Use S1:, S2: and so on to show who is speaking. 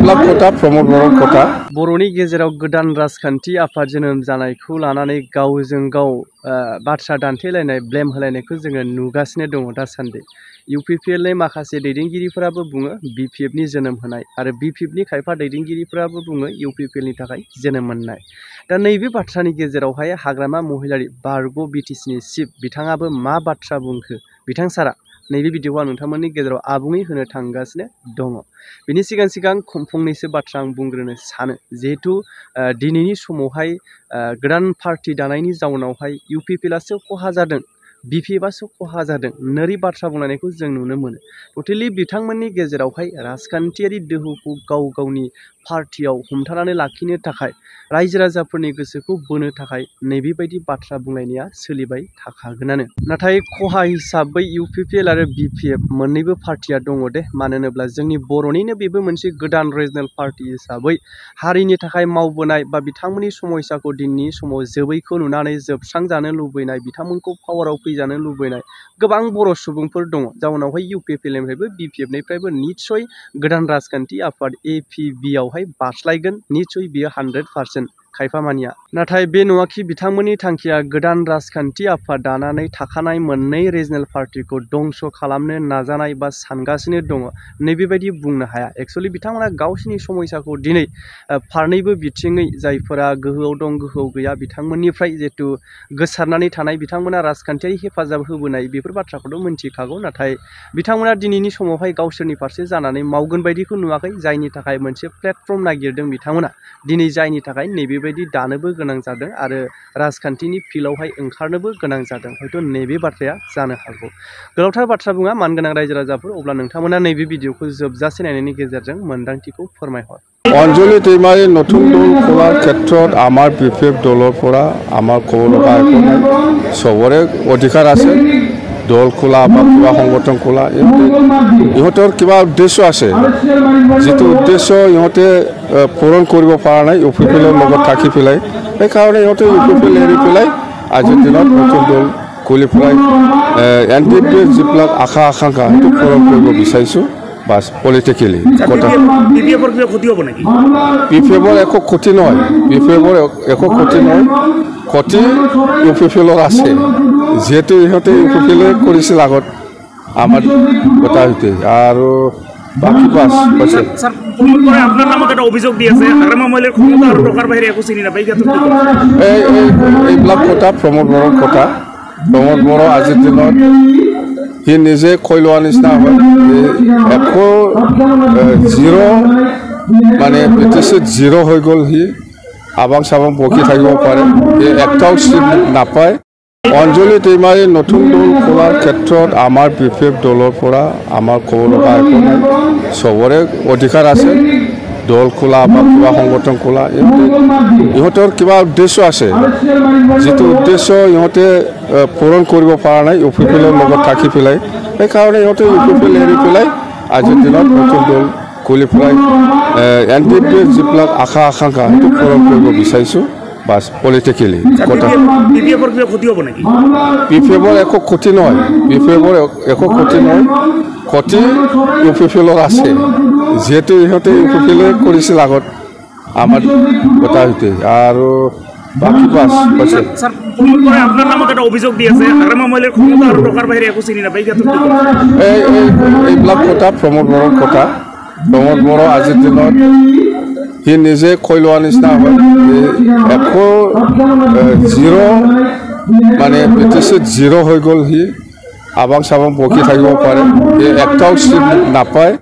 S1: बिप्लब कथा प्रमोद बर' कथा
S2: बर'नि गेजेराव गोदान राजखान्थि आफाद जोनोम जानायखौ लानानै गावजों गाव बाथ्रा दान्थेलायनाय ब्लेम होलायनायखौ जोङो नुगासिनो दङ दासान्दि। इउपिपिएलनि माखासे दैदेनगिरिफोराबो बुङो बिपिएफनि जोनोम होनाय आरो बिपिएफनि खायफा दैदेनगिरिफोराबो बुङो इउपिपिएलनि थाखाय जोनोम मोननाय। दा नैबे बाथ्रानि गेजेरावहाय हाग्रामा महिलारि बारग' बिटिसिनि चिफ बिथाङाबो मा बाथ्रा बुंखो बिथां सारा नैबे भिडिअखौ आं नोंथांमोननि गेजेराव आबुङै होनो थांगासिनो दङ। बिनि सिगां फंनैसो बाथ्रा आं बुंग्रोनो सानो जिहेतु दिनैनि समावहाय गोदान पार्टी दानायनि जाउनावहाय इउपिपिएलासो खहा जादों बिपिएफआसो खहा जादों नोरै बाथ्रा बुंलायनायखौ जों नुनो मोनो। टटेलि बिथांमोननि गेजेरावहाय राजखान्थियारि दोहौखौ गाव गावनि पार्टीयाव हमथानानै लाखिनो थाखाय रायजो राजाफोरनि गोसोखौ बोनो थाखाय नैबेबायदि बाथ्रा बुंलायनाया सोलिबाय थाखागोनानो। नाथाय खहा हिसाबै इउपिपिएल आरो बिपिएफ मोननैबो पार्टीया दङ दे, मानो होनोब्ला जोंनि बर'निनो बेबो मोनसे गोदान रिजनेल पार्टी हिसाबै हारिनि थाखाय मावबोनाय बा बिथांमोननि समयसाखौ दिनैनि समाव जोबैखौ नुनानै जोबस्रांजानो लुबैनाय, बिथांमोनखौ पावाराव फैजानो लुबैनाय गोबां बर' सुबुंफोर दङ। जाउनावहाय इउपिपिएलनिफ्रायबो बिपिएफनिफ्रायबो निस्सय गोदान राजखान्थि आफाद एपिबिआवहाय बास्लायगोन, निस्सय बियो 100% खायफा मानिया। नाथाय बे नङाखि बिथांमोननि थांखिया गोदान राजखान्थि आफाद दानानै थाखानाय मोननै रिजनेल पार्टीखौ दंस' खालामनो नाजानाय बा सानगासिनो दङ नैबेबायदि बुंनो हाया। एक्सुवेलि बिथांमोना गावसिनि समयसाखौ दिनै फारनैबो बिथिङै जायफोरा गोहोआव दं गोहोआव गैया बिथांमोननिफ्राय जिहेतु गोसारनानै थानाय बिथांमोना राजखान्थियारि हेफाजाब होबोनाय बेफोर बाथ्राखौथ' मिन्थिखागौ। नाथाय बिथांमोना दिनैनि समावहाय गावसोरनि फारसे जानानै मावगोन बायदिखौ नुवाखै, जायनि थाखाय मोनसे प्लेटफर्म नागिरदों बिथांमोना दिनै, जायनि थाखाय नैबेबायदि दानोबो गोनां जादों आरो राजखान्थिनि फिल्डआवहाय ओंखारनोबो गोनां जादों। हयथ' नैबे बाथ्राया जानो हागौ। गोलावथार बाथ्रा बुङा मानगोनां रायजो राजाफोर, अब्ला नोंथांमोना नैबे भिडिअखौ जोबजासे नायनायनि गेजेरजों मोन्दांथिखौ फोरमायहर।
S1: অঞ্জলি दैमारी নতুন দল খোলার ক্ষেত্ৰত আমাৰ বিপিএফ দলৰ পৰা আমাৰ ক'ব লগা একো নাই। চবৰে অধিকাৰ আছে দল খোলা বা কিবা সংগঠন খোলা। ইহঁতৰ কিবা উদ্দেশ্য আছে, যিটো উদ্দেশ্য ইহঁতে পূৰণ কৰিব পৰা নাই ইউপিপিএলৰ লগত থাকি পেলাই। সেইকাৰণে ইহঁতে ইউপিপিএল এৰি পেলাই আজিৰ দিনত নতুন দল খুলি পেলাই এনডিএফবিৰ যিবিলাক আশা আকাংক্ষা সেইটো পূৰণ কৰিব বিচাৰিছোঁ। বাস পলিটিক্যালি কথা
S3: বিপিএফৰ কিবা ক্ষতি হ'ব নেকি?
S1: বিপিএফৰ একো ক্ষতি নহয়, বিপিএফৰ একো ক্ষতি নহয়। ক্ষতি ইউপিপিএলৰ আছে, যিহেতু ইহঁতে ইউপিপিএলে কৰিছিল আগত আমাৰ কথা হৈছে। আৰু বাকী বাছ কৈছে
S3: স্যার প্রমোদ বড় আপনার নামত একটা অভিযোগ দিয়েছে হাগ্রামা মহিলার ক্ষমতা আর টাকার বাইরে একো চিনি না ভাই।
S1: এইবিলাক কথা প্ৰমোদ বড়ৰ কথা। প্ৰমোদ বড় আজিৰ দিনত সি নিজে কৈ লোৱা নিচিনা হয়, একো জিৰ' মানে বিটিচিত জিৰ' হৈ গ'ল। সি আবাং চাবাং বকি থাকিব পাৰে, একটাও চিট নাপায়। অঞ্জলি दैमारी নতুন দল খোলাৰ ক্ষেত্ৰত আমাৰ বিপিএফ দলৰ পৰা আমাৰ ক'ব লগা একো নাই। চবৰে অধিকাৰ আছে দল খোলা বা কিবা সংগঠন খোলা। ইহঁতৰ কিবা উদ্দেশ্য আছে, যিটো উদ্দেশ্য ইহঁতে পূৰণ কৰিব পৰা নাই ইউপিপিএলৰ লগত থাকি পেলাই। সেইকাৰণে ইহঁতে ইউপিপিএল এৰি পেলাই আজিৰ দিনত নতুন দল খুলি পেলাই এনডিএফবিৰ যিবিলাক আশা আকাংক্ষা সেইটো পূৰণ কৰিব বিচাৰিছোঁ। বাস পলিটিক্যালি কথা
S3: বিপিএফৰ কিবা ক্ষতি হ'ব নেকি?
S1: বিপিএফৰ একো ক্ষতি নহয়, বিপিএফৰ একো ক্ষতি নহয়। ক্ষতি ইউপিপিএলৰ আছে, যিহেতু ইহঁতে ইউপিপিএলে কৰিছিল আগত আমাৰ কথা হৈছে। আৰু বাকী বাছ কৈছে
S3: স্যার প্রমোদ বড় আপনার নামত একটা অভিযোগ দিয়েছে হাগ্রামা মহিলার ক্ষমতা আর টাকার বাইরে একো চিনি না ভাই।
S1: এইবিলাক কথা প্ৰমোদ বড়ৰ কথা। প্ৰমোদ বড় আজিৰ দিনত সি নিজে কৈ লোৱা নিচিনা হয়, একো জিৰ' মানে বিটিচিত জিৰ' হৈ গ'ল। সি আবাং চাবাং বকি থাকিব পাৰে, একটাও চিট নাপায়।